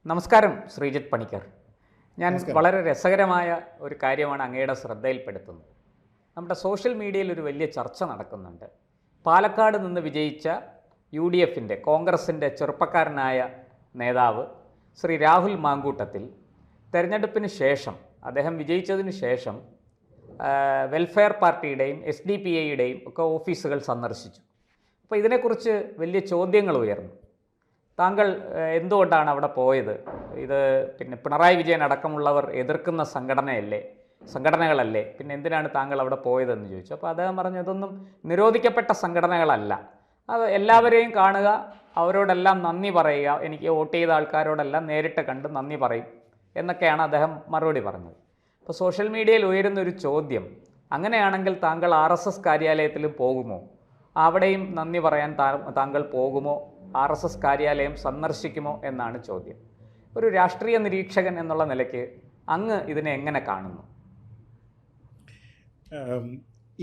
നമസ്കാരം ശ്രീജിത്ത് പണിക്കർ. ഞാൻ നമസ്കാരം. വളരെ രസകരമായ ഒരു കാര്യമാണ് അങ്ങയുടെ ശ്രദ്ധയിൽപ്പെടുത്തുന്നത്. നമ്മുടെ സോഷ്യൽ മീഡിയയിൽ ഒരു വലിയ ചർച്ച നടക്കുന്നുണ്ട്. പാലക്കാട് നിന്ന് വിജയിച്ച UDFൻ്റെ കോൺഗ്രസിൻ്റെ ചെറുപ്പക്കാരനായ നേതാവ് ശ്രീ രാഹുൽ മാങ്കൂട്ടത്തിൽ തെരഞ്ഞെടുപ്പിന് ശേഷം, അദ്ദേഹം വിജയിച്ചതിന് ശേഷം വെൽഫെയർ പാർട്ടിയുടെയും SDPIയുടെയും ഒക്കെ ഓഫീസുകൾ സന്ദർശിച്ചു. അപ്പോൾ ഇതിനെക്കുറിച്ച് വലിയ ചോദ്യങ്ങൾ ഉയർന്നു. താങ്കൾ എന്തുകൊണ്ടാണ് അവിടെ പോയത്? ഇത് പിണറായി വിജയൻ അടക്കമുള്ളവർ എതിർക്കുന്ന സംഘടനകളല്ലേ, പിന്നെ എന്തിനാണ് താങ്കൾ അവിടെ പോയതെന്ന് ചോദിച്ചു. അപ്പോൾ അദ്ദേഹം പറഞ്ഞു, ഇതൊന്നും നിരോധിക്കപ്പെട്ട സംഘടനകളല്ല, അത് എല്ലാവരെയും കാണുക, അവരോടെല്ലാം നന്ദി പറയുക, എനിക്ക് വോട്ട് ചെയ്ത ആൾക്കാരോടെല്ലാം നേരിട്ട് കണ്ട് നന്ദി പറയും എന്നൊക്കെയാണ് അദ്ദേഹം മറുപടി പറഞ്ഞത്. അപ്പോൾ സോഷ്യൽ മീഡിയയിൽ ഉയരുന്നൊരു ചോദ്യം, അങ്ങനെയാണെങ്കിൽ താങ്കൾ RSS കാര്യാലയത്തിൽ പോകുമോ? അവിടെയും നന്ദി പറയാൻ താങ്കൾ പോകുമോ? RSS കാര്യാലയം സന്ദർശിക്കുമോ എന്നാണ് ചോദ്യം. ഒരു രാഷ്ട്രീയ നിരീക്ഷകൻ എന്നുള്ള നിലയ്ക്ക് അങ്ങ് ഇതിനെ എങ്ങനെ കാണുന്നു?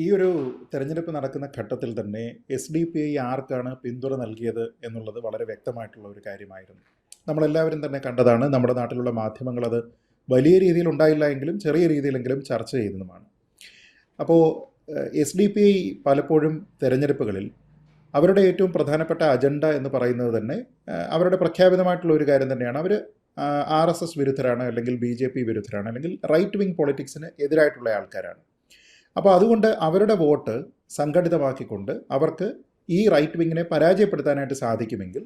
ഈ ഒരു തെരഞ്ഞെടുപ്പ് നടക്കുന്ന ഘട്ടത്തിൽ തന്നെ SDPI ആർക്കാണ് പിന്തുണ നൽകിയത് എന്നുള്ളത് വളരെ വ്യക്തമായിട്ടുള്ള ഒരു കാര്യമായിരുന്നു. നമ്മളെല്ലാവരും തന്നെ കണ്ടതാണ്. നമ്മുടെ നാട്ടിലുള്ള മാധ്യമങ്ങൾ അത് വലിയ രീതിയിൽ ഉണ്ടായില്ല എങ്കിലും ചെറിയ രീതിയിലെങ്കിലും ചർച്ച ചെയ്യുന്നതുമാണ്. അപ്പോൾ SDPI പലപ്പോഴും തെരഞ്ഞെടുപ്പുകളിൽ അവരുടെ ഏറ്റവും പ്രധാനപ്പെട്ട അജണ്ട എന്ന് പറയുന്നത് തന്നെ അവരുടെ പ്രഖ്യാപിതമായിട്ടുള്ള ഒരു കാര്യം തന്നെയാണ്. അവർ RSS വിരുദ്ധരാണ്, അല്ലെങ്കിൽ BJP വിരുദ്ധരാണ്, അല്ലെങ്കിൽ റൈറ്റ് വിങ് പൊളിറ്റിക്സിന് എതിരായിട്ടുള്ള ആൾക്കാരാണ്. അപ്പോൾ അതുകൊണ്ട് അവരുടെ വോട്ട് സംഘടിതമാക്കിക്കൊണ്ട് അവർക്ക് ഈ റൈറ്റ് വിങ്ങിനെ പരാജയപ്പെടുത്താനായിട്ട് സാധിക്കുമെങ്കിൽ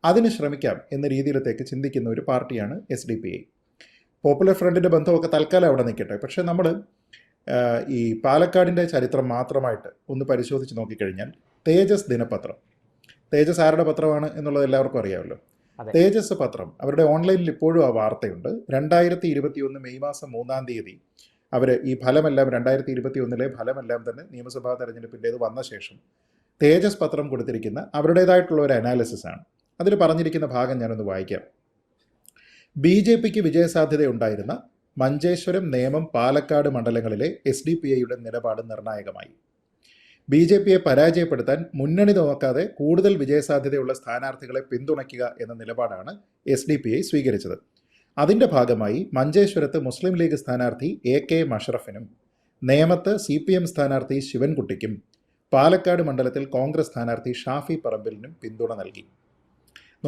അതിന് ശ്രമിക്കാം എന്ന രീതിയിലത്തേക്ക് ചിന്തിക്കുന്ന ഒരു പാർട്ടിയാണ് SDPI. പോപ്പുലർ ഫ്രണ്ടിൻ്റെ ബന്ധമൊക്കെ തൽക്കാലം അവിടെ നിൽക്കട്ടെ. പക്ഷേ നമ്മൾ ഈ പാലക്കാടിൻ്റെ ചരിത്രം മാത്രമായിട്ട് ഒന്ന് പരിശോധിച്ച് നോക്കിക്കഴിഞ്ഞാൽ, തേജസ് ദിനപത്രം, തേജസ് ആരുടെ പത്രമാണ് എന്നുള്ളത് എല്ലാവർക്കും അറിയാമല്ലോ. തേജസ് പത്രം, അവരുടെ ഓൺലൈനിൽ ഇപ്പോഴും ആ വാർത്തയുണ്ട്. 2021 മെയ് മാസം 3-ാം തീയതി അവർ ഈ ഫലമെല്ലാം 2021 ഫലമെല്ലാം തന്നെ നിയമസഭാ തെരഞ്ഞെടുപ്പിൻ്റേത് വന്ന ശേഷം തേജസ് പത്രം കൊടുത്തിരിക്കുന്ന അവരുടേതായിട്ടുള്ള ഒരു അനാലിസിസ് ആണ്. അതിൽ പറഞ്ഞിരിക്കുന്ന ഭാഗം ഞാനൊന്ന് വായിക്കാം. BJPക്ക് വിജയസാധ്യതയുണ്ടായിരുന്ന മഞ്ചേശ്വരം, നേമം, പാലക്കാട് മണ്ഡലങ്ങളിലെ SDPIയുടെ നിലപാട് നിർണായകമായി. BJPയെ പരാജയപ്പെടുത്താൻ മുന്നണി നോക്കാതെ കൂടുതൽ വിജയസാധ്യതയുള്ള സ്ഥാനാർത്ഥികളെ പിന്തുണയ്ക്കുക എന്ന നിലപാടാണ് SDPI സ്വീകരിച്ചത്. അതിൻ്റെ ഭാഗമായി മഞ്ചേശ്വരത്ത് മുസ്ലിം ലീഗ് സ്ഥാനാർത്ഥി AK മഷ്റഫിനും നേമത്ത് CPM സ്ഥാനാർത്ഥി ശിവൻകുട്ടിക്കും പാലക്കാട് മണ്ഡലത്തിൽ കോൺഗ്രസ് സ്ഥാനാർത്ഥി ഷാഫി പറമ്പിലിനും പിന്തുണ നൽകി.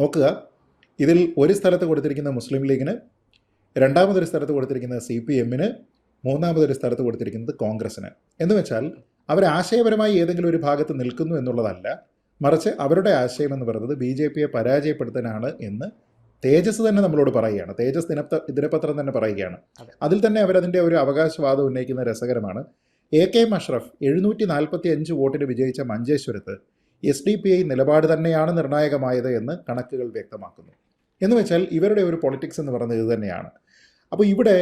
നോക്കുക, ഇതിൽ ഒരു സ്ഥലത്ത് കൊടുത്തിരിക്കുന്ന മുസ്ലിം ലീഗിന്, രണ്ടാമതൊരു സ്ഥലത്ത് കൊടുത്തിരിക്കുന്നത് CPMന്, മൂന്നാമതൊരു സ്ഥലത്ത് കൊടുത്തിരിക്കുന്നത് കോൺഗ്രസ്സിന്. എന്ന് വെച്ചാൽ അവർ ആശയപരമായി ഏതെങ്കിലും ഒരു ഭാഗത്ത് നിൽക്കുന്നു എന്നുള്ളതല്ല, മറിച്ച് അവരുടെ ആശയം എന്ന് പറയുന്നത് BJPയെ പരാജയപ്പെടുത്താനാണ് എന്ന് തേജസ് തന്നെ നമ്മളോട് പറയുകയാണ്. തേജസ് ദിനപത്രം തന്നെ പറയുകയാണ്. അതിൽ തന്നെ അവരതിൻ്റെ ഒരു അവകാശവാദം ഉന്നയിക്കുന്ന രസകരമാണ്. AK മഷ്റഫ് 745 വോട്ടിന് വിജയിച്ച മഞ്ചേശ്വരത്ത് SDPI നിലപാട് തന്നെയാണ് നിർണായകമായത് എന്ന് കണക്കുകൾ വ്യക്തമാക്കുന്നു. എന്ന് വെച്ചാൽ ഇവരുടെ ഒരു പൊളിറ്റിക്സ് എന്ന് പറയുന്നത് ഇത് തന്നെയാണ്. അപ്പോൾ ഇവിടെ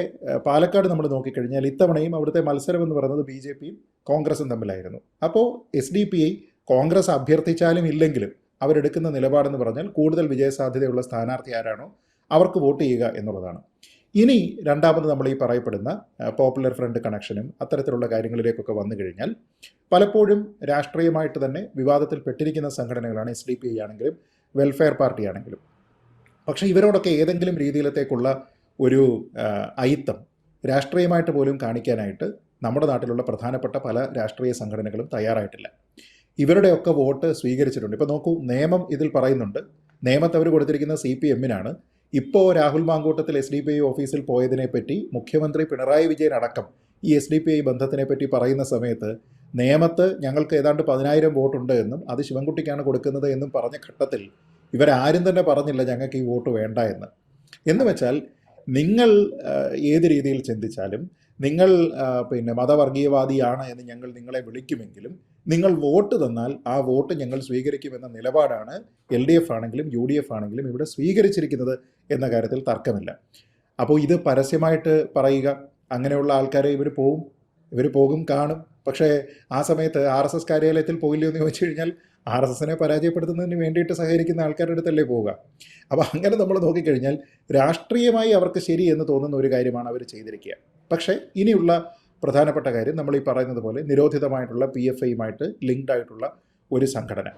പാലക്കാട് നമ്മൾ നോക്കിക്കഴിഞ്ഞാൽ ഇത്തവണയും അവിടുത്തെ മത്സരം എന്ന് പറയുന്നത് BJPയും കോൺഗ്രസും തമ്മിലായിരുന്നു. അപ്പോൾ SDPI കോൺഗ്രസ് അഭ്യർത്ഥിച്ചാലും ഇല്ലെങ്കിലും അവരെടുക്കുന്ന നിലപാടെന്ന് പറഞ്ഞാൽ കൂടുതൽ വിജയസാധ്യതയുള്ള സ്ഥാനാർത്ഥി ആരാണോ അവർക്ക് വോട്ട് ചെയ്യുക എന്നുള്ളതാണ്. ഇനി രണ്ടാമത് നമ്മൾ ഈ പറയപ്പെടുന്ന പോപ്പുലർ ഫ്രണ്ട് കണക്ഷനും അത്തരത്തിലുള്ള കാര്യങ്ങളിലേക്കൊക്കെ വന്നു കഴിഞ്ഞാൽ പലപ്പോഴും രാഷ്ട്രീയമായിട്ട് തന്നെ വിവാദത്തിൽ പെട്ടിരിക്കുന്ന സംഘടനകളാണ് SDPI ആണെങ്കിലും വെൽഫെയർ പാർട്ടി ആണെങ്കിലും. പക്ഷേ ഇവരോടൊക്കെ ഏതെങ്കിലും രീതിയിലത്തേക്കുള്ള ഒരു അയിത്തം രാഷ്ട്രീയമായിട്ട് പോലും കാണിക്കാനായിട്ട് നമ്മുടെ നാട്ടിലുള്ള പ്രധാനപ്പെട്ട പല രാഷ്ട്രീയ സംഘടനകളും തയ്യാറായിട്ടില്ല. ഇവരുടെയൊക്കെ വോട്ട് സ്വീകരിച്ചിട്ടുണ്ട്. ഇപ്പോൾ നോക്കൂ, നേമം ഇതിൽ പറയുന്നുണ്ട്. നേമത്ത് അവർ കൊടുത്തിരിക്കുന്ന CPMനാണ്. ഇപ്പോൾ രാഹുൽ മാങ്കൂട്ടത്തിൽ SDPI ഓഫീസിൽ പോയതിനെപ്പറ്റി മുഖ്യമന്ത്രി പിണറായി വിജയൻ അടക്കം ഈ SDPI ബന്ധത്തിനെപ്പറ്റി പറയുന്ന സമയത്ത് നേമത്ത് ഞങ്ങൾക്ക് ഏതാണ്ട് 10,000 വോട്ടുണ്ട് എന്നും അത് ശിവൻകുട്ടിക്കാണ് കൊടുക്കുന്നത് എന്നും പറഞ്ഞ ഘട്ടത്തിൽ ഇവരാരും തന്നെ പറഞ്ഞില്ല ഞങ്ങൾക്ക് ഈ വോട്ട് വേണ്ട എന്ന് വെച്ചാൽ നിങ്ങൾ ഏത് രീതിയിൽ ചിന്തിച്ചാലും നിങ്ങൾ മതവർഗീയവാദിയാണ് എന്ന് ഞങ്ങൾ നിങ്ങളെ വിളിക്കുമെങ്കിലും നിങ്ങൾ വോട്ട് തന്നാൽ ആ വോട്ട് ഞങ്ങൾ സ്വീകരിക്കുമെന്ന നിലപാടാണ് LDF ആണെങ്കിലും UDF ആണെങ്കിലും ഇവിടെ സ്വീകരിച്ചിരിക്കുന്നത് എന്ന കാര്യത്തിൽ തർക്കമില്ല. അപ്പോൾ ഇത് പരസ്യമായിട്ട് പറയുക, അങ്ങനെയുള്ള ആൾക്കാരെ ഇവർ പോകും കാണും. പക്ഷേ ആ സമയത്ത് RSS കാര്യാലയത്തിൽ പോയില്ലയോ എന്ന് ചോദിച്ചു കഴിഞ്ഞാൽ RSSനെ പരാജയപ്പെടുത്തുന്നതിന് വേണ്ടിയിട്ട് സഹകരിക്കുന്ന ആൾക്കാരുടെ അടുത്തല്ലേ പോവുക. അപ്പോൾ അങ്ങനെ നമ്മൾ നോക്കിക്കഴിഞ്ഞാൽ രാഷ്ട്രീയമായി അവർക്ക് ശരി എന്ന് തോന്നുന്ന ഒരു കാര്യമാണ് അവർ ചെയ്തിരിക്കുക. പക്ഷേ ഇനിയുള്ള പ്രധാനപ്പെട്ട കാര്യം നമ്മൾ ഈ പറയുന്നത് പോലെ നിരോധിതമായിട്ടുള്ള PFIയുമായിട്ട് ലിങ്ക്ഡ് ആയിട്ടുള്ള ഒരു സംഘടന,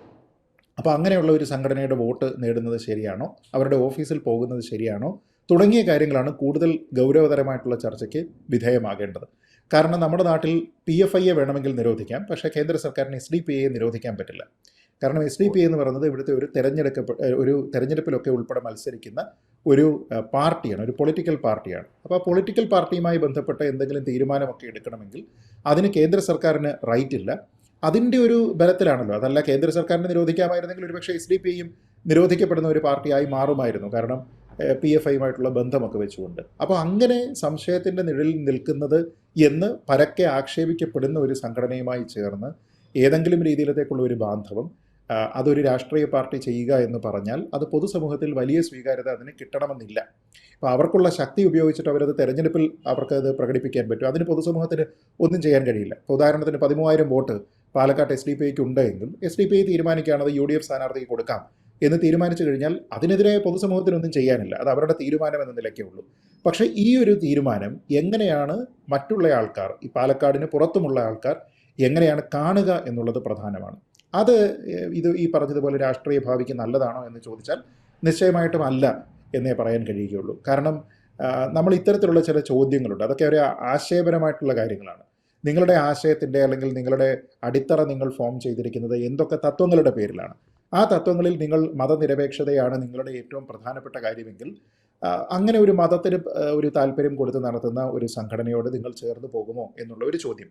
അപ്പോൾ അങ്ങനെയുള്ള ഒരു സംഘടനയുടെ വോട്ട് നേടുന്നത് ശരിയാണോ, അവരുടെ ഓഫീസിൽ പോകുന്നത് ശരിയാണോ, തുടങ്ങിയ കാര്യങ്ങളാണ് കൂടുതൽ ഗൗരവതരമായിട്ടുള്ള ചർച്ചയ്ക്ക് വിധേയമാകേണ്ടത്. കാരണം നമ്മുടെ നാട്ടിൽ PFIയെ വേണമെങ്കിൽ നിരോധിക്കാം, പക്ഷേ കേന്ദ്ര സർക്കാരിന് SDPIയെ നിരോധിക്കാൻ പറ്റില്ല. കാരണം SDPI എന്ന് പറയുന്നത് ഇവിടുത്തെ ഒരു തെരഞ്ഞെടുപ്പിലൊക്കെ ഉൾപ്പെടെ മത്സരിക്കുന്ന ഒരു പാർട്ടിയാണ്, ഒരു പൊളിറ്റിക്കൽ പാർട്ടിയാണ്. അപ്പോൾ ആ പൊളിറ്റിക്കൽ പാർട്ടിയുമായി ബന്ധപ്പെട്ട എന്തെങ്കിലും തീരുമാനമൊക്കെ എടുക്കണമെങ്കിൽ അതിന് കേന്ദ്ര സർക്കാരിന് റൈറ്റ് ഇല്ല. അതിൻ്റെ ഒരു ബലത്തിലാണല്ലോ. അതല്ല, കേന്ദ്ര സർക്കാരിനെ നിരോധിക്കാമായിരുന്നെങ്കിൽ ഒരുപക്ഷെ SDPIയും നിരോധിക്കപ്പെടുന്ന ഒരു പാർട്ടിയായി മാറുമായിരുന്നു. കാരണം PFIയുമായിട്ടുള്ള ബന്ധമൊക്കെ വെച്ചുകൊണ്ട്. അപ്പോൾ അങ്ങനെ സംശയത്തിൻ്റെ നിഴലിൽ നിൽക്കുന്നത് എന്ന് പരക്കെ ആക്ഷേപിക്കപ്പെടുന്ന ഒരു സംഘടനയുമായി ചേർന്ന് ഏതെങ്കിലും രീതിയിലത്തേക്കുള്ള ഒരു ബാന്ധവം അതൊരു രാഷ്ട്രീയ പാർട്ടി ചെയ്യുക എന്ന് പറഞ്ഞാൽ അത് പൊതുസമൂഹത്തിൽ വലിയ സ്വീകാര്യത അതിന് കിട്ടണമെന്നില്ല. അപ്പോൾ അവർക്കുള്ള ശക്തി ഉപയോഗിച്ചിട്ട് അവരത് തെരഞ്ഞെടുപ്പിൽ അവർക്കത് പ്രകടിപ്പിക്കാൻ പറ്റും. അതിന് പൊതുസമൂഹത്തിന് ഒന്നും ചെയ്യാൻ കഴിയില്ല. ഇപ്പോൾ ഉദാഹരണത്തിന് 13,000 വോട്ട് പാലക്കാട്ട് SDPIക്ക് ഉണ്ടെങ്കിൽ SDPI തീരുമാനിക്കുകയാണത് UDF സ്ഥാനാർത്ഥിക്ക് കൊടുക്കാം എന്ന് തീരുമാനിച്ചു കഴിഞ്ഞാൽ അതിനെതിരെ പൊതുസമൂഹത്തിനൊന്നും ചെയ്യാനില്ല. അത് അവരുടെ തീരുമാനം എന്ന നിലയ്ക്കേ ഉള്ളൂ. പക്ഷേ ഈ ഒരു തീരുമാനം എങ്ങനെയാണ് മറ്റുള്ള ആൾക്കാർ, ഈ പാലക്കാടിന് പുറത്തുമുള്ള ആൾക്കാർ എങ്ങനെയാണ് കാണുക എന്നുള്ളത് പ്രധാനമാണ്. അത് ഈ പറഞ്ഞതുപോലെ രാഷ്ട്രീയ ഭാവിക്ക് നല്ലതാണോ എന്ന് ചോദിച്ചാൽ നിശ്ചയമായിട്ടും അല്ല എന്നേ പറയാൻ കഴിയുകയുള്ളൂ. കാരണം നമ്മൾ ഇത്തരത്തിലുള്ള ചില ചോദ്യങ്ങളുണ്ട്. അതൊക്കെ ഒരു ആശയപരമായിട്ടുള്ള കാര്യങ്ങളാണ്. നിങ്ങളുടെ ആശയത്തിൻ്റെ അല്ലെങ്കിൽ നിങ്ങളുടെ അടിത്തറ നിങ്ങൾ ഫോം ചെയ്തിരിക്കുന്നത് എന്തൊക്കെ തത്വങ്ങളുടെ പേരിലാണ്? ആ തത്വങ്ങളിൽ നിങ്ങൾ മതനിരപേക്ഷതയാണ് നിങ്ങളുടെ ഏറ്റവും പ്രധാനപ്പെട്ട കാര്യമെങ്കിൽ അങ്ങനെ ഒരു മതത്തിന് ഒരു താല്പര്യം കൊടുത്ത് നടത്തുന്ന ഒരു സംഘടനയോട് നിങ്ങൾ ചേർന്ന് പോകുമോ എന്നുള്ള ഒരു ചോദ്യം.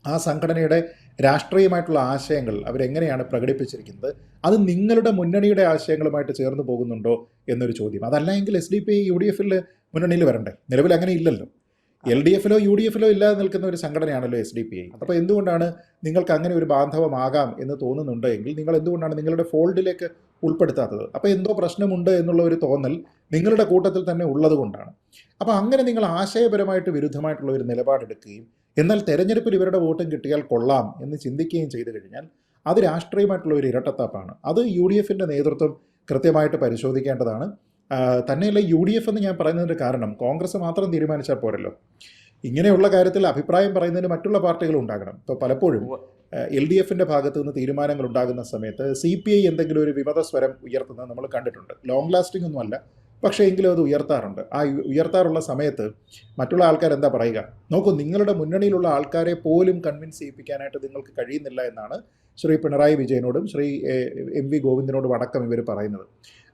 ആ സംഘടനയുടെ രാഷ്ട്രീയമായിട്ടുള്ള ആശയങ്ങൾ അവരെങ്ങനെയാണ് പ്രകടിപ്പിച്ചിരിക്കുന്നത്, അത് നിങ്ങളുടെ മുന്നണിയുടെ ആശയങ്ങളുമായിട്ട് ചേർന്ന് പോകുന്നുണ്ടോ എന്നൊരു ചോദ്യം. അതല്ല എങ്കിൽ SDPI UDFിൽ മുന്നണിയിൽ വരണ്ടേ? നിലവിൽ അങ്ങനെ ഇല്ലല്ലോ. LDFിലോ UDFിലോ ഇല്ലാതെ നിൽക്കുന്ന ഒരു സംഘടനയാണല്ലോ SDPI. അപ്പോൾ എന്തുകൊണ്ടാണ് നിങ്ങൾക്ക് അങ്ങനെ ഒരു ബാന്ധവമാകാം എന്ന് തോന്നുന്നുണ്ട് എങ്കിൽ നിങ്ങൾ എന്തുകൊണ്ടാണ് നിങ്ങളുടെ ഫോൾഡിലേക്ക് ഉൾപ്പെടുത്താത്തത്? അപ്പോൾ എന്തോ പ്രശ്നമുണ്ട് എന്നുള്ള ഒരു തോന്നൽ നിങ്ങളുടെ കൂട്ടത്തിൽ തന്നെ ഉള്ളത് കൊണ്ടാണ്. അപ്പോൾ അങ്ങനെ നിങ്ങൾ ആശയപരമായിട്ട് വിരുദ്ധമായിട്ടുള്ള ഒരു നിലപാടെടുക്കുകയും എന്നാൽ തെരഞ്ഞെടുപ്പിൽ ഇവരുടെ വോട്ടും കിട്ടിയാൽ കൊള്ളാം എന്ന് ചിന്തിക്കുകയും ചെയ്തു കഴിഞ്ഞാൽ അത് രാഷ്ട്രീയമായിട്ടുള്ള ഒരു ഇരട്ടത്താപ്പാണ്. അത് UDFിൻ്റെ നേതൃത്വം കൃത്യമായിട്ട് പരിശോധിക്കേണ്ടതാണ്. തന്നെയല്ല, UDF എന്ന് ഞാൻ പറയുന്നതിൻ്റെ കാരണം കോൺഗ്രസ് മാത്രം തീരുമാനിച്ചാൽ പോരല്ലോ. ഇങ്ങനെയുള്ള കാര്യത്തിൽ അഭിപ്രായം പറയുന്നതിന് മറ്റുള്ള പാർട്ടികൾ ഉണ്ടാകണം. ഇപ്പോൾ പലപ്പോഴും LDFിൻ്റെ ഭാഗത്തു നിന്ന് തീരുമാനങ്ങൾ ഉണ്ടാകുന്ന സമയത്ത് CPI എന്തെങ്കിലും ഒരു വിമത സ്വരം ഉയർത്തുന്നത് നമ്മൾ കണ്ടിട്ടുണ്ട്. ലോങ് ലാസ്റ്റിംഗ് ഒന്നുമല്ല, പക്ഷേ എങ്കിലും അത് ഉയർത്താറുണ്ട്. ആ ഉയർത്താറുള്ള സമയത്ത് മറ്റുള്ള ആൾക്കാർ എന്താ പറയുക? നോക്കൂ, നിങ്ങളുടെ മുന്നണിയിലുള്ള ആൾക്കാരെ പോലും കൺവിൻസ് ചെയ്യിപ്പിക്കാനായിട്ട് നിങ്ങൾക്ക് കഴിയുന്നില്ല എന്നാണ് ശ്രീ പിണറായി വിജയനോടും ശ്രീ MV ഗോവിന്ദനോടും അടക്കം ഇവർ പറയുന്നത്.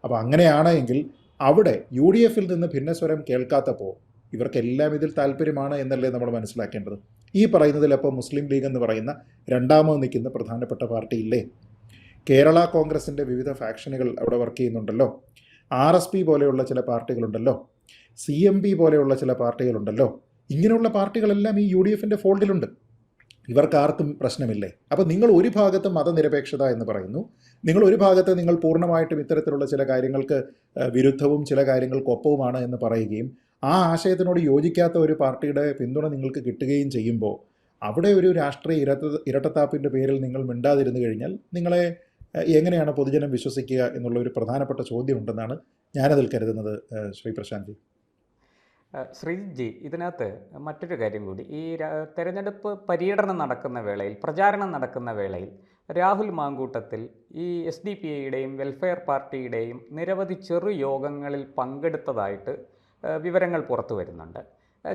അപ്പോൾ അങ്ങനെയാണ് എങ്കിൽ അവിടെ UDFിൽ നിന്ന് ഭിന്നസ്വരം കേൾക്കാത്തപ്പോൾ ഇവർക്കെല്ലാം ഇതിൽ താല്പര്യമാണ് എന്നല്ലേ നമ്മൾ മനസ്സിലാക്കേണ്ടത്. ഈ പറയുന്നതിലപ്പോൾ മുസ്ലിം ലീഗ് എന്ന് പറയുന്ന രണ്ടാമത് നിൽക്കുന്ന പ്രധാനപ്പെട്ട പാർട്ടിയില്ലേ? കേരള കോൺഗ്രസിൻ്റെ വിവിധ ഫാക്ഷനുകൾ അവിടെ വർക്ക് ചെയ്യുന്നുണ്ടല്ലോ. RSP പോലെയുള്ള ചില പാർട്ടികളുണ്ടല്ലോ, CMP പോലെയുള്ള ചില പാർട്ടികളുണ്ടല്ലോ. ഇങ്ങനെയുള്ള പാർട്ടികളെല്ലാം ഈ UDFിൻ്റെ ഫോൾഡിലുണ്ട്. ഇവർക്കാർക്കും പ്രശ്നമില്ലേ? അപ്പോൾ നിങ്ങൾ ഒരു ഭാഗത്ത് മതനിരപേക്ഷത എന്ന് പറയുന്നു, നിങ്ങൾ ഒരു ഭാഗത്ത് നിങ്ങൾ പൂർണ്ണമായിട്ടും ഇത്തരത്തിലുള്ള ചില കാര്യങ്ങൾക്ക് വിരുദ്ധവും ചില കാര്യങ്ങൾക്കൊപ്പവുമാണ് എന്ന് പറയുകയും ആ ആശയത്തിനോട് യോജിക്കാത്ത ഒരു പാർട്ടിയുടെ പിന്തുണ നിങ്ങൾക്ക് കിട്ടുകയും ചെയ്യുമ്പോൾ അവിടെ ഒരു രാഷ്ട്രീയ ഇരട്ടത്താപ്പിൻ്റെ പേരിൽ നിങ്ങൾ മിണ്ടാതിരുന്നു കഴിഞ്ഞാൽ നിങ്ങളെ എങ്ങനെയാണ് പൊതുജനം വിശ്വസിക്കുക എന്നുള്ള ഒരു പ്രധാനപ്പെട്ട ചോദ്യം ഉണ്ടെന്നാണ് ഞാനതിൽ കരുതുന്നത്. ശ്രീ പ്രശാന്ത് ജി. ശ്രീജിത്ത് ജി, ഇതിനകത്ത് മറ്റൊരു കാര്യം കൂടി. ഈ തെരഞ്ഞെടുപ്പ് പര്യടനം നടക്കുന്ന വേളയിൽ, പ്രചാരണം നടക്കുന്ന വേളയിൽ രാഹുൽ മാങ്കൂട്ടത്തിൽ ഈ SDPIയുടെയും വെൽഫെയർ പാർട്ടിയുടെയും നിരവധി ചെറു യോഗങ്ങളിൽ പങ്കെടുത്തതായിട്ട് വിവരങ്ങൾ പുറത്തു വരുന്നുണ്ട്.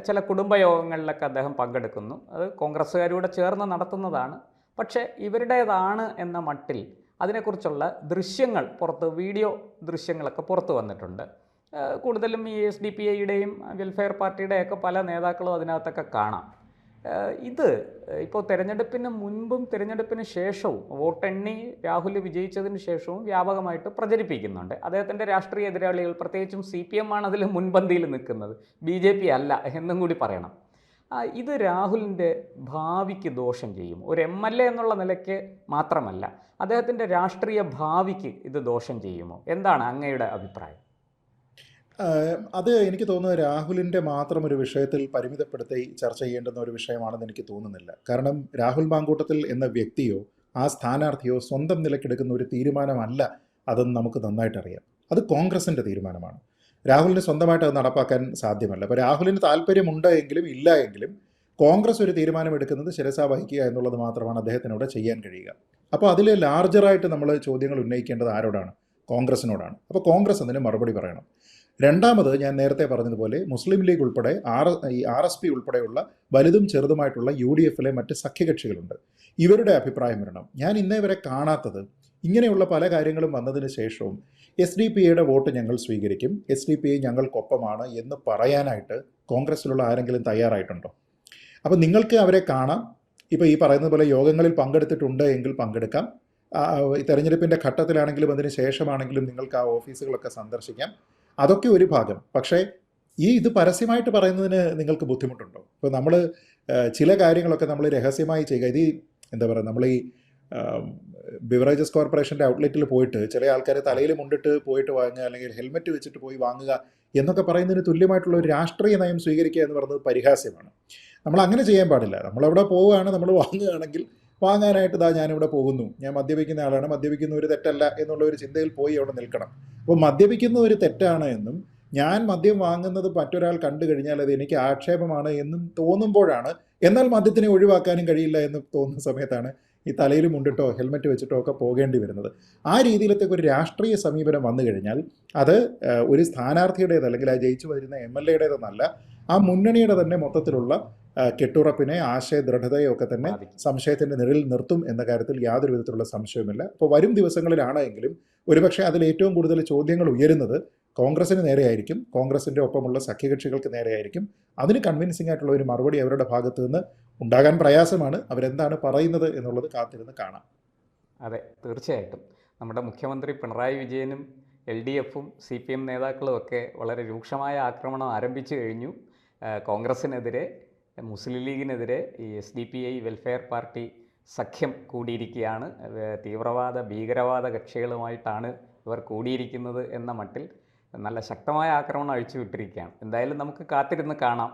ചില കുടുംബയോഗങ്ങളിലൊക്കെ അദ്ദേഹം പങ്കെടുക്കുന്നു. അത് കോൺഗ്രസ്സുകാരൂടെ ചേർന്ന് നടത്തുന്നതാണ്. പക്ഷേ ഇവരുടേതാണ് എന്ന മട്ടിൽ അതിനെക്കുറിച്ചുള്ള ദൃശ്യങ്ങൾ വീഡിയോ ദൃശ്യങ്ങളൊക്കെ പുറത്തു വന്നിട്ടുണ്ട്. കൂടുതലും ഈ SDPIയുടെയും വെൽഫെയർ പാർട്ടിയുടെയൊക്കെ പല നേതാക്കളും അതിനകത്തൊക്കെ കാണാം. ഇത് ഇപ്പോൾ തിരഞ്ഞെടുപ്പിന് മുൻപും തിരഞ്ഞെടുപ്പിന് ശേഷവും വോട്ടെണ്ണി രാഹുൽ വിജയിച്ചതിന് ശേഷവും വ്യാപകമായിട്ട് പ്രചരിപ്പിക്കുന്നുണ്ട്. അദ്ദേഹത്തിൻ്റെ രാഷ്ട്രീയ എതിരാളികൾ, പ്രത്യേകിച്ചും CPM ആണ് അതിൽ മുൻപന്തിയിൽ നിൽക്കുന്നത്, BJP അല്ല എന്നും കൂടി പറയണം. ഇത് രാഹുലിൻ്റെ ഭാവിക്ക് ദോഷം ചെയ്യും. ഒരു MLA എന്നുള്ള നിലയ്ക്ക് മാത്രമല്ല, അദ്ദേഹത്തിൻ്റെ രാഷ്ട്രീയ ഭാവിക്ക് ഇത് ദോഷം ചെയ്യുമോ? എന്താണ് അങ്ങയുടെ അഭിപ്രായം? അത് എനിക്ക് തോന്നുന്നത് രാഹുലിൻ്റെ മാത്രം ഒരു വിഷയത്തിൽ പരിമിതപ്പെടുത്തി ചർച്ച ചെയ്യേണ്ടുന്ന ഒരു വിഷയമാണെന്ന് എനിക്ക് തോന്നുന്നില്ല. കാരണം രാഹുൽ മാങ്കൂട്ടത്തിൽ എന്ന വ്യക്തിയോ ആ സ്ഥാനാർത്ഥിയോ സ്വന്തം നിലയ്ക്കെടുക്കുന്ന ഒരു തീരുമാനമല്ല അതെന്ന് നമുക്ക് നന്നായിട്ടറിയാം. അത് കോൺഗ്രസിൻ്റെ തീരുമാനമാണ്. രാഹുലിന് സ്വന്തമായിട്ട് അത് നടപ്പാക്കാൻ സാധ്യമല്ല. അപ്പോൾ രാഹുലിന് താല്പര്യമുണ്ട് എങ്കിലും ഇല്ല എങ്കിലും കോൺഗ്രസ് ഒരു തീരുമാനമെടുക്കുന്നത് ശിരസാ വഹിക്കുക എന്നുള്ളത് മാത്രമാണ് അദ്ദേഹത്തിനോട് ചെയ്യാൻ കഴിയുക. അപ്പോൾ അതിൽ ലാർജറായിട്ട് നമ്മൾ ചോദ്യങ്ങൾ ഉന്നയിക്കേണ്ടത് ആരോടാണ്? കോൺഗ്രസിനോടാണ്. അപ്പോൾ കോൺഗ്രസ് അതിന് മറുപടി പറയണം. രണ്ടാമത് ഞാൻ നേരത്തെ പറഞ്ഞതുപോലെ മുസ്ലിം ലീഗ് ഉൾപ്പെടെ RSP ഉൾപ്പെടെയുള്ള വലുതും ചെറുതുമായിട്ടുള്ള UDFിലെ മറ്റ് സഖ്യകക്ഷികളുണ്ട്. ഇവരുടെ അഭിപ്രായം വരണം. ഞാൻ ഇന്നേ വരെ കാണാത്തത്, ഇങ്ങനെയുള്ള പല കാര്യങ്ങളും വന്നതിന് ശേഷവും SDPIയുടെ വോട്ട് ഞങ്ങൾ സ്വീകരിക്കും, SDPI ഞങ്ങൾക്കൊപ്പമാണ് എന്ന് പറയാനായിട്ട് കോൺഗ്രസ്സിലുള്ള ആരെങ്കിലും തയ്യാറായിട്ടുണ്ടോ? അപ്പോൾ നിങ്ങൾക്ക് അവരെ കാണാം. ഇപ്പോൾ ഈ പറയുന്നത് പോലെ യോഗങ്ങളിൽ പങ്കെടുത്തിട്ടുണ്ട് എങ്കിൽ പങ്കെടുക്കാം. ഈ തെരഞ്ഞെടുപ്പിൻ്റെ ഘട്ടത്തിലാണെങ്കിലും അതിന് ശേഷമാണെങ്കിലും നിങ്ങൾക്ക് ആ ഓഫീസുകളൊക്കെ സന്ദർശിക്കാം. അതൊക്കെ ഒരു ഭാഗം. പക്ഷേ ഇത് പരസ്യമായിട്ട് പറയുന്നതിന് നിങ്ങൾക്ക് ബുദ്ധിമുട്ടുണ്ടോ? ഇപ്പോൾ നമ്മൾ ചില കാര്യങ്ങളൊക്കെ നമ്മൾ രഹസ്യമായി ചെയ്യുക. ഇത് എന്താ പറയുക, നമ്മൾ ഈ ബിവറേജസ് കോർപ്പറേഷൻ്റെ ഔട്ട്ലെറ്റിൽ പോയിട്ട് ചില ആൾക്കാർ തലയിൽ മുണ്ടിട്ട് പോയിട്ട് വാങ്ങുക, അല്ലെങ്കിൽ ഹെൽമെറ്റ് വെച്ചിട്ട് പോയി വാങ്ങുക എന്നൊക്കെ പറയുന്നതിന് തുല്യമായിട്ടുള്ള ഒരു രാഷ്ട്രീയ നയം സ്വീകരിക്കുക എന്ന് പറയുന്നത് പരിഹാസ്യമാണ്. നമ്മൾ അങ്ങനെ ചെയ്യാൻ പാടില്ല. നമ്മളവിടെ പോവുകയാണ്, നമ്മൾ വാങ്ങുകയാണെങ്കിൽ വാങ്ങാനായിട്ട് ഞാനിവിടെ പോകുന്നു, ഞാൻ മദ്യപിക്കുന്ന ആളാണ്, മദ്യപിക്കുന്ന ഒരു തെറ്റല്ല എന്നുള്ള ഒരു ചിന്തയിൽ പോയി അവിടെ നിൽക്കണം. അപ്പോൾ മദ്യപിക്കുന്ന ഒരു തെറ്റാണ് എന്നും ഞാൻ മദ്യം വാങ്ങുന്നത് മറ്റൊരാൾ കണ്ടു കഴിഞ്ഞാൽ അത് എനിക്ക് ആക്ഷേപമാണ് എന്നും തോന്നുമ്പോഴാണ്, എന്നാൽ മദ്യത്തിനെ ഒഴിവാക്കാനും കഴിയില്ല എന്ന് തോന്നുന്ന സമയത്താണ് ഈ തലയിൽ മുണ്ടിട്ടോ ഹെൽമെറ്റ് വെച്ചിട്ടോ ഒക്കെ പോകേണ്ടി വരുന്നത്. ആ രീതിയിലത്തെ ഒരു രാഷ്ട്രീയ സമീപനം വന്നു കഴിഞ്ഞാൽ അത് ഒരു സ്ഥാനാർത്ഥിയുടേത് അല്ലെങ്കിൽ ആ ജയിച്ചു വരുന്ന MLAയുടേതെന്നല്ല, ആ മുന്നണിയുടെ തന്നെ മൊത്തത്തിലുള്ള കെട്ടുറപ്പിനെ, ആശയദൃഢതയെ ഒക്കെ തന്നെ സംശയത്തിൻ്റെ നിഴലിൽ നിർത്തും എന്ന കാര്യത്തിൽ യാതൊരു വിധത്തിലുള്ള സംശയവുമില്ല. അപ്പോൾ വരും ദിവസങ്ങളിലാണ് എങ്കിലും ഒരുപക്ഷെ അതിൽ ഏറ്റവും കൂടുതൽ ചോദ്യങ്ങൾ ഉയരുന്നത് കോൺഗ്രസിന് നേരെയായിരിക്കും, കോൺഗ്രസിൻ്റെ ഒപ്പമുള്ള സഖ്യകക്ഷികൾക്ക് നേരെയായിരിക്കും. അതിന് കൺവിൻസിംഗ് ആയിട്ടുള്ള ഒരു മറുപടി അവരുടെ ഭാഗത്തു നിന്ന് ഉണ്ടാകാൻ പ്രയാസമാണ്. അവരെന്താണ് പറയുന്നത് എന്നുള്ളത് കാത്തിരുന്ന് കാണാം. അതെ, തീർച്ചയായിട്ടും നമ്മുടെ മുഖ്യമന്ത്രി പിണറായി വിജയനും LDFും CPM നേതാക്കളും ഒക്കെ വളരെ രൂക്ഷമായ ആക്രമണം ആരംഭിച്ചു കഴിഞ്ഞു. കോൺഗ്രസിനെതിരെ, മുസ്ലിം ലീഗിനെതിരെ ഈ SDPI വെൽഫെയർ പാർട്ടി സഖ്യം കൂടിയിരിക്കുകയാണ്. തീവ്രവാദ ഭീകരവാദ കക്ഷികളുമായിട്ടാണ് ഇവർ കൂടിയിരിക്കുന്നത് എന്ന മട്ടിൽ നല്ല ശക്തമായ ആക്രമണം അഴിച്ചുവിട്ടിരിക്കുകയാണ്. എന്തായാലും നമുക്ക് കാത്തിരുന്ന് കാണാം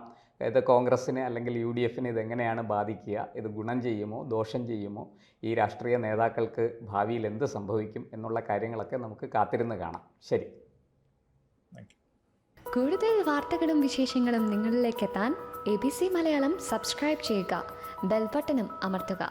ഇത് കോൺഗ്രസ്സിനെ അല്ലെങ്കിൽ UDFിനെ ഇതെങ്ങനെയാണ് ബാധിക്കുക, ഇത് ഗുണം ചെയ്യുമോ ദോഷം ചെയ്യുമോ, ഈ രാഷ്ട്രീയ നേതാക്കൾക്ക് ഭാവിയിൽ എന്ത് സംഭവിക്കും എന്നുള്ള കാര്യങ്ങളൊക്കെ നമുക്ക് കാത്തിരുന്ന് കാണാം. ശരി. കൂടുതൽ വാർത്തകളും വിശേഷങ്ങളും നിങ്ങളിലേക്ക് എത്താൻ ABC മലയാളം സബ്സ്ക്രൈബ് ചെയ്യുക, ബെൽ ബട്ടണും അമർത്തുക.